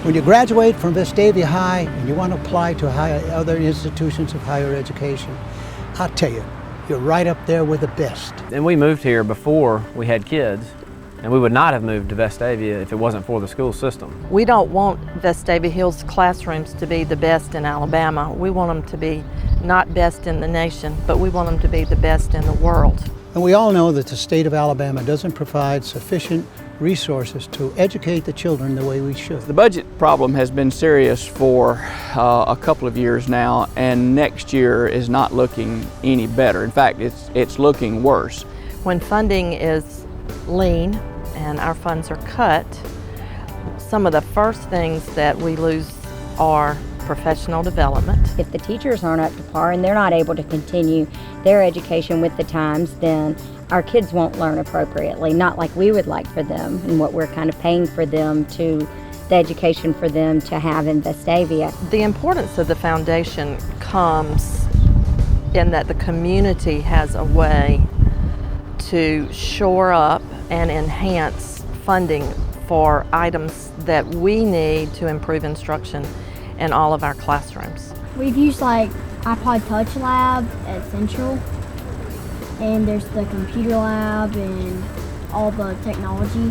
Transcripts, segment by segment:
When you graduate from Vestavia High and you want to apply to other institutions of higher education, I'll tell you, you're right up there with the best. And we moved here before we had kids, and we would not have moved to Vestavia if it wasn't for the school system. We don't want Vestavia Hills classrooms to be the best in Alabama. We want them to be not best in the nation, but we want them to be the best in the world. And we all know that the state of Alabama doesn't provide sufficient resources to educate the children the way we should. The budget problem has been serious for a couple of years now, and next year is not looking any better. In fact, it's looking worse. When funding is lean and our funds are cut, some of the first things that we lose are professional development. If the teachers aren't up to par and they're not able to continue their education with the times, then our kids won't learn appropriately, not like we would like for them and what we're kind of paying for them to, the education for them to have in Vestavia. The importance of the foundation comes in that the community has a way to shore up and enhance funding for items that we need to improve instruction in all of our classrooms. We've used like iPod Touch Lab at Central, and there's the computer lab and all the technology.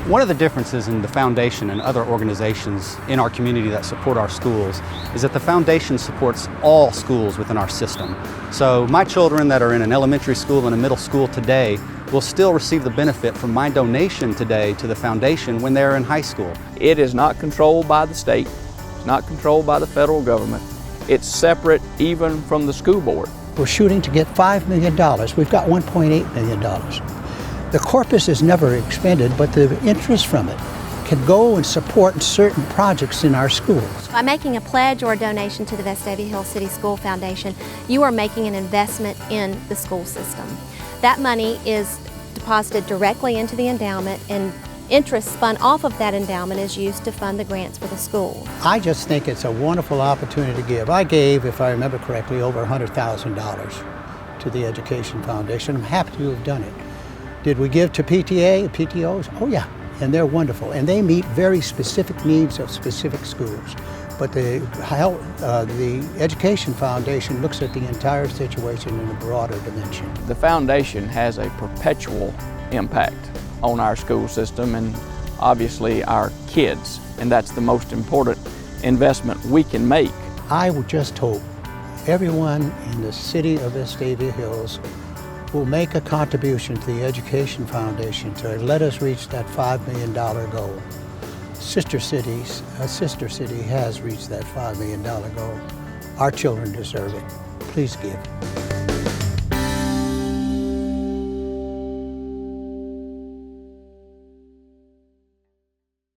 One of the differences in the foundation and other organizations in our community that support our schools is that the foundation supports all schools within our system. So my children that are in an elementary school and a middle school today will still receive the benefit from my donation today to the foundation when they're in high school. It is not controlled by the state, it's not controlled by the federal government. It's separate even from the school board. We're shooting to get $5 million. We've got $1.8 million. The corpus is never expended, but the interest from it can go and support certain projects in our schools. By making a pledge or a donation to the Vestavia Hills City School Foundation, you are making an investment in the school system. That money is deposited directly into the endowment, and interest spun off of that endowment is used to fund the grants for the school. I just think it's a wonderful opportunity to give. I gave, if I remember correctly, over $100,000 to the Education Foundation. I'm happy to have done it. Did we give to PTA, PTOs? Oh yeah, and they're wonderful. And they meet very specific needs of specific schools. But the Education Foundation looks at the entire situation in a broader dimension. The foundation has a perpetual impact on our school system and obviously our kids, and that's the most important investment we can make. I would just hope everyone in the city of Vestavia Hills will make a contribution to the Education Foundation to let us reach that $5 million goal. A sister city has reached that $5 million goal. Our children deserve it. Please give.